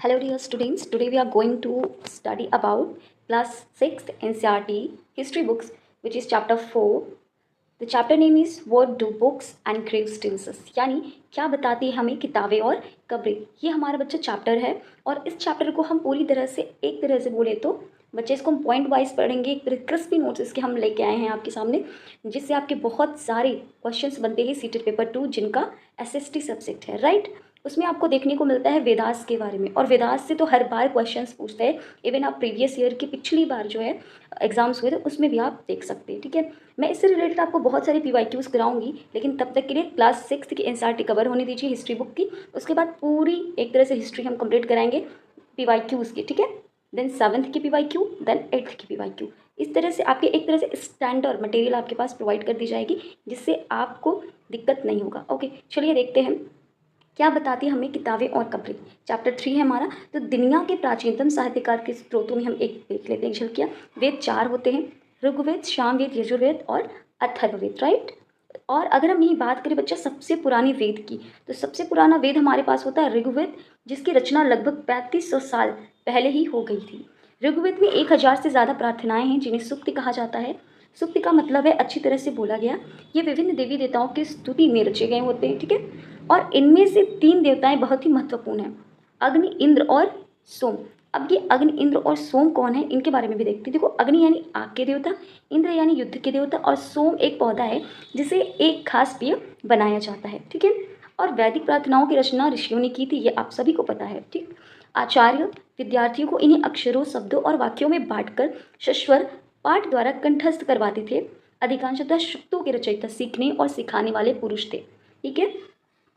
Hello dear students, today we are going to study about class 6th NCERT history books, which is chapter 4. The chapter name is What do books and graves tell us, यानी क्या बताती है हमें किताबें और कब्रें। ये हमारा बच्चा चैप्टर है और इस चैप्टर को हम पूरी तरह से एक तरह से बोले तो बच्चे इसको हम पॉइंट वाइज पढ़ेंगे। एक क्रिस्पी नोट्स इसके हम लेके आए हैं आपके सामने, जिससे आपके बहुत सारे क्वेश्चंस बनते हैं सीटेट पेपर 2 जिनका एसएसटी सब्जेक्ट है, राइट। उसमें आपको देखने को मिलता है वेदास के बारे में, और वेदास से तो हर बार क्वेश्चंस पूछते हैं। इवन आप प्रीवियस ईयर की पिछली बार जो है एग्जाम्स हुए थे उसमें भी आप देख सकते हैं, ठीक है। मैं इससे रिलेटेड आपको बहुत सारे पीवाईक्यूज कराऊंगी, लेकिन तब तक के लिए क्लास 6 की एनसीईआरटी कवर होने दीजिए हिस्ट्री बुक की। उसके बाद पूरी एक तरह से हिस्ट्री हम कंप्लीट कराएंगे पीवाईक्यूज की, ठीक है। देन 7th की पीवाईक्यू, देन 8th की पीवाईक्यू। इस तरह से आपके एक तरह से स्टैंडर्ड मटेरियल आपके पास प्रोवाइड कर दी जाएगी, जिससे आपको दिक्कत नहीं होगा। ओके, चलिए देखते हैं क्या बताती है हमें किताबें और कब्रें। चैप्टर 3 है हमारा। तो दुनिया के प्राचीनतम साहित्यकार के स्रोतों में हम एक देख लेते हैं झलकियाँ। वेद 4 होते हैं, ऋग्वेद, सामवेद, यजुर्वेद और अथर्ववेद, राइट। और अगर हम यही बात करें बच्चा सबसे पुराने वेद की, तो सबसे पुराना वेद हमारे पास होता है ऋग्वेद, जिसकी रचना लगभग 3500 साल पहले ही हो गई थी। ऋग्वेद में 1000 से ज़्यादा प्रार्थनाएं हैं जिन्हें सूक्ति कहा जाता है। सूक्ति का मतलब है अच्छी तरह से बोला गया। ये विभिन्न देवी देवताओं की स्तुति में रचे गए होते हैं, ठीक है। और इनमें से 3 देवताएं बहुत ही महत्वपूर्ण हैं, अग्नि, इंद्र और सोम। अब ये अग्नि, इंद्र और सोम कौन है, इनके बारे में भी देखते हैं। देखो, अग्नि यानी आग के देवता, इंद्र यानी युद्ध के देवता, और सोम एक पौधा है जिसे एक खास पेय बनाया जाता है, ठीक है। और वैदिक प्रार्थनाओं की रचना ऋषियों ने की थी, ये आप सभी को पता है, ठीक। आचार्य विद्यार्थियों को इन्हें अक्षरों, शब्दों और वाक्यों में बांटकर सश्वर पाठ द्वारा कंठस्थ करवाते थे। अधिकांशतः सूक्तों के रचयिता सीखने और सिखाने वाले पुरुष थे, ठीक है।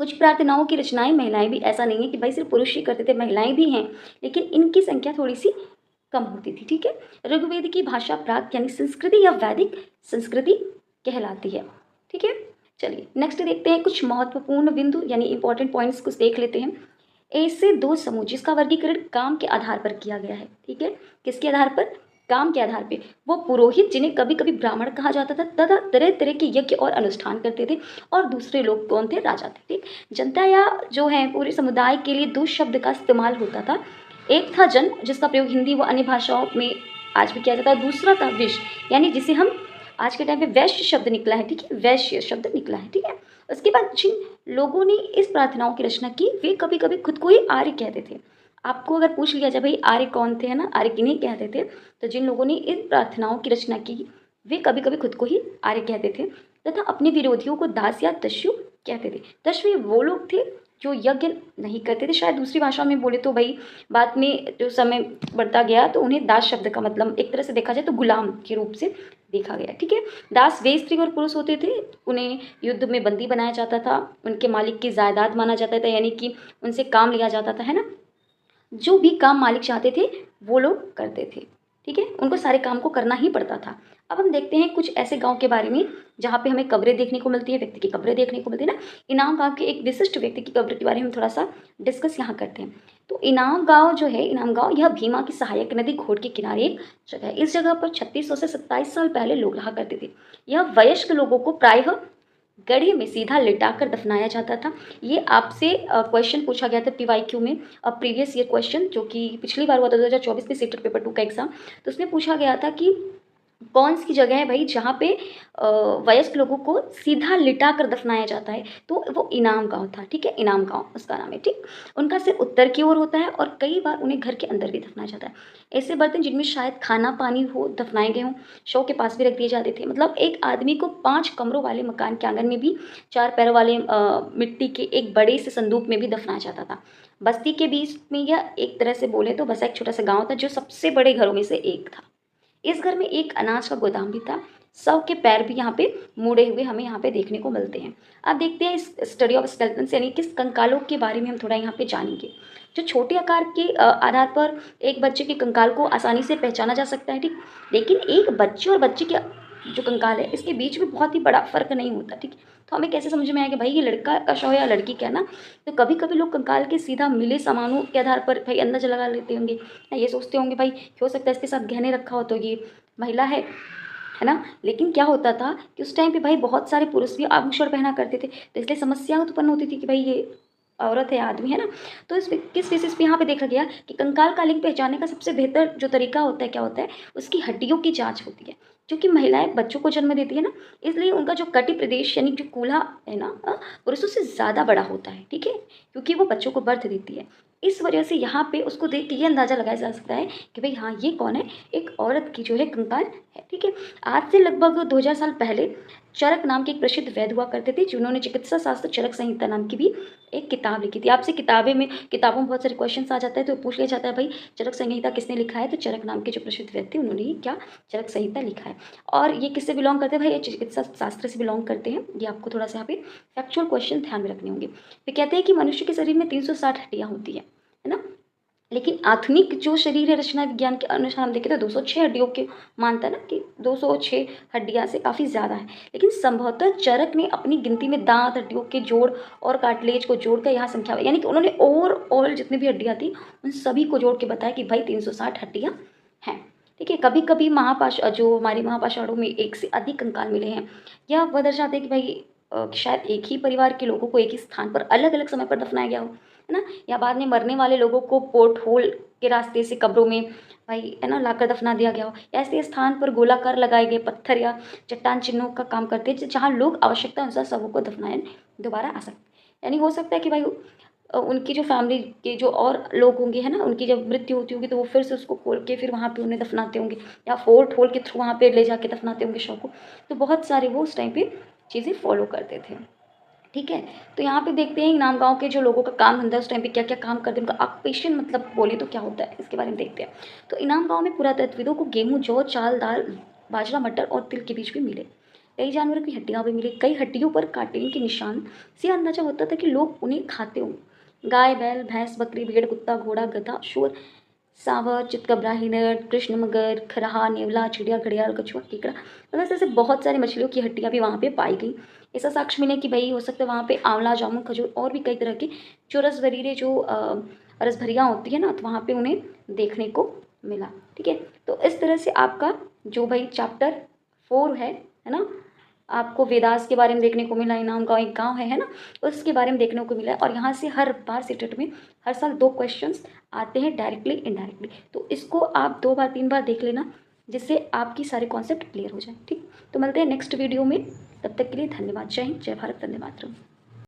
कुछ प्रार्थनाओं की रचनाएं महिलाएं भी, ऐसा नहीं है कि भाई सिर्फ पुरुष ही करते थे, महिलाएं भी हैं, लेकिन इनकी संख्या थोड़ी सी कम होती थी, ठीक है। ऋग्वेद की भाषा प्राक यानी संस्कृति या वैदिक संस्कृति कहलाती है, ठीक है। चलिए नेक्स्ट देखते हैं कुछ महत्वपूर्ण बिंदु यानी इंपॉर्टेंट पॉइंट्स कुछ देख लेते हैं। ऐसे 2 समूह जिसका वर्गीकरण काम के आधार पर किया गया है, ठीक है। किसके आधार पर? काम के आधार पे। वो पुरोहित जिन्हें कभी कभी ब्राह्मण कहा जाता था तथा तरह तरह के यज्ञ और अनुष्ठान करते थे, और दूसरे लोग कौन थे? राजा थे, ठीक। जनता या जो है पूरे समुदाय के लिए 2 शब्द का इस्तेमाल होता था। एक था जन, जिसका प्रयोग हिंदी व अन्य भाषाओं में आज भी किया जाता है। दूसरा था विश्व, यानी जिसे हम आज के टाइम पे वैश्य शब्द निकला है, ठीक है, वैश्य शब्द निकला है, ठीक है। उसके बाद जिन लोगों ने इस प्रार्थनाओं की रचना की वे कभी कभी खुद को ही आर्य कहते थे। आपको अगर पूछ लिया जाए भाई आर्य कौन थे, है ना, आर्य किन्हें कहते थे, तो जिन लोगों ने इन प्रार्थनाओं की रचना की वे कभी कभी खुद को ही आर्य कहते थे, तथा अपने विरोधियों को दास या दस्यु कहते थे। दस्यु वो लोग थे जो यज्ञ नहीं करते थे। शायद दूसरी भाषा में बोले तो भाई बाद में जो समय बढ़ता गया तो उन्हें दास शब्द का मतलब एक तरह से देखा जाए तो गुलाम के रूप से देखा गया, ठीक है। दास वे स्त्री और पुरुष होते थे, उन्हें युद्ध में बंदी बनाया जाता था, उनके मालिक की जायदाद माना जाता था, यानी कि उनसे काम लिया जाता था, है ना। जो भी काम मालिक चाहते थे वो लोग करते थे, ठीक है, उनको सारे काम को करना ही पड़ता था। अब हम देखते हैं कुछ ऐसे गांव के बारे में जहाँ पे हमें कब्रें देखने को मिलती है, व्यक्ति की कब्रें देखने को मिलती है ना। इनाम गांव के एक विशिष्ट व्यक्ति की कब्र के बारे में हम थोड़ा सा डिस्कस यहाँ करते हैं। तो इनाम गांव जो है, इनाम गांव यह भीमा की सहायक नदी घोट के किनारे एक जगह है। इस जगह पर 3600 से 27 साल पहले लोग रहा करते थे। यह वयस्क लोगों को प्रायः गड्ढे में सीधा लिटाकर दफनाया जाता था। ये आपसे क्वेश्चन पूछा गया था पीवाईक्यू में, प्रीवियस ईयर क्वेश्चन जो कि पिछली बार हुआ था 2024 में सीटेट पेपर 2 का एग्जाम। तो उसमें पूछा गया था कि कौन सी जगह है भाई जहाँ पे वयस्क लोगों को सीधा लिटा कर दफनाया जाता है, तो वो इनाम गांव था, ठीक है, इनाम गांव उसका नाम है, ठीक। उनका सिर उत्तर की ओर होता है और कई बार उन्हें घर के अंदर भी दफनाया जाता है। ऐसे बर्तन जिनमें शायद खाना पानी हो दफनाए गए हों शव के पास भी रख दिए जाते थे। मतलब एक आदमी को 5 कमरों वाले मकान के आंगन में भी 4 पैरों वाले मिट्टी के एक बड़े से संदूक में भी दफनाया जाता था। बस्ती के बीच में यह एक तरह से बोले तो बसा एक छोटा सा गाँव था जो सबसे बड़े घरों में से एक था। इस घर में एक अनाज का गोदाम भी था। शव के पैर भी यहाँ पे मुड़े हुए हमें यहाँ पे देखने को मिलते हैं। अब देखते हैं इस स्टडी ऑफ स्केलेटन्स यानी कि कंकालों के बारे में हम थोड़ा यहाँ पे जानेंगे। जो छोटे आकार के आधार पर एक बच्चे के कंकाल को आसानी से पहचाना जा सकता है, ठीक। लेकिन एक बच्चे और बच्चे के जो कंकाल है इसके बीच में बहुत ही बड़ा फर्क नहीं होता, ठीक। तो हमें कैसे समझ में आएगा भाई ये लड़का का शव या लड़की का ना। तो कभी कभी लोग कंकाल के सीधा मिले सामानों के आधार पर भाई अंदाजा लगा लेते होंगे, ये सोचते होंगे भाई हो सकता है इसके साथ गहने रखा हो तो ये महिला है ना। लेकिन क्या होता था कि उस टाइम पे भाई बहुत सारे पुरुष भी आभूषण पहना करते थे, तो इसलिए समस्या उत्पन्न होती थी कि भाई ये औरत है, आदमी है ना। तो इस किस बेसिस पे यहाँ पे देखा गया कि कंकाल का लिंग पहचानने का सबसे बेहतर जो तरीका होता है क्या होता है, उसकी हड्डियों की जांच होती है। क्योंकि महिलाएं बच्चों को जन्म देती है ना, इसलिए उनका जो कटी प्रदेश यानी जो कूल्हा है ना, पुरुषों से ज़्यादा बड़ा होता है, ठीक है, क्योंकि वो बच्चों को बर्थ देती है। इस वजह से यहाँ पे उसको देख के ये अंदाज़ा लगाया जा सकता है कि भाई हाँ, ये कौन है, एक औरत की जो है कंकाल है, ठीक है। आज से लगभग 2000 साल पहले चरक नाम के एक प्रसिद्ध वैद्य हुआ करते थे, जिन्होंने चिकित्सा शास्त्र चरक संहिता नाम की भी एक किताब लिखी थी। आपसे किताबों में बहुत सारे क्वेश्चन आ जाता है, तो पूछ लिया जाता है भाई चरक संहिता किसने लिखा है, तो चरक नाम के जो प्रसिद्ध व्यक्ति उन्होंने ही क्या चरक संहिता लिखा है। और ये किससे बिलोंग करते हैं भाई, ये चिकित्सा शास्त्र से बिलोंग करते हैं। ये आपको थोड़ा सा यहाँ पे फैक्चुअल क्वेश्चन ध्यान में रखने होंगे। फिर कहते हैं कि मनुष्य के शरीर में 360 हड्डियाँ होती है ना, लेकिन आधुनिक जो शरीर है रचना विज्ञान के अनुसार हम देखें तो 206 हड्डियों के मानता है ना, कि 206 हड्डियां से काफ़ी ज़्यादा है। लेकिन संभवतः चरक ने अपनी गिनती में दांत, हड्डियों के जोड़ और कार्टिलेज को जोड़कर यहाँ संख्या, यानी कि उन्होंने ओवरऑल जितनी भी हड्डियां थी उन सभी को जोड़ के बताया कि भाई 360 हड्डियाँ हैं, ठीक है। कभी कभी जो हमारी महापाषाणों में एक से अधिक कंकाल मिले हैं, या वह दर्शाते हैं कि भाई शायद एक ही परिवार के लोगों को एक ही स्थान पर अलग अलग समय पर दफनाया गया हो, है ना, या बाद में मरने वाले लोगों को पोर्ट होल के रास्ते से कब्रों में भाई है ना लाकर दफना दिया गया हो, या ऐसे स्थान पर गोलाकार लगाए गए पत्थर या चट्टान चिन्हों का काम करते हैं जहाँ लोग आवश्यकता अनुसार शवों को दफनाए दोबारा आ सकते। यानी हो सकता है कि भाई उनकी जो फैमिली के जो और लोग होंगे, है ना, उनकी जब मृत्यु होती होगी तो वो फिर से उसको खोल के फिर वहाँ पे उन्हें दफनाते होंगे, या फोर्ट होल के थ्रू वहाँ पे ले जाके दफनाते होंगे शव को। तो बहुत सारे वो उस टाइम पे चीज़ें फॉलो करते थे, ठीक है। तो यहाँ पे देखते हैं इनाम गांव के जो लोगों का काम धंधा उस टाइम पे क्या क्या काम करते हैं, उनका ऑक्यूपेशन मतलब बोले तो क्या होता है, इसके बारे में देखते हैं। तो इनाम गांव में पुरातत्वविदों को गेहूं, जौ, चाल, दाल, बाजरा, मटर और तिल के बीज भी मिले। कई जानवरों की हड्डियां भी मिली। कई हड्डियों पर काटेन के निशान से अंदाजा होता था कि लोग उन्हें खाते होंगे। गाय, बैल, भैंस, बकरी, भेड़, कुत्ता, घोड़ा, गधा, शुअर, सांभर, चितकबरा, हिरण, कृष्ण मगर, खरहा, नेवला, चिड़िया, घड़ियाल, कछुआ, केकड़ा, मतलब ऐसे बहुत सारी मछलियों की हड्डियां भी वहाँ पे पाई गई। ऐसा साक्ष्य मिले कि भाई हो सकता है वहाँ पे आंवला, जामुन, खजूर और भी कई तरह की जो रसभरीरे जो रसभरियाँ होती है ना, तो वहाँ पे उन्हें देखने को मिला, ठीक है। तो इस तरह से आपका जो भाई चैप्टर 4 है ना, आपको वेदास के बारे में देखने को मिला, इनाम गाँव एक गाँव है ना, उसके बारे में देखने को मिला। और यहाँ से हर बार सेटेट में हर साल 2 क्वेश्चंस आते हैं डायरेक्टली इनडायरेक्टली, तो इसको आप 2 बार 3 बार देख लेना, जिससे आपकी सारे कॉन्सेप्ट क्लियर हो जाए, ठीक। तो मिलते हैं नेक्स्ट वीडियो में, तब तक के लिए धन्यवाद। जय हिंद, जय भारत, वंदे मातरम।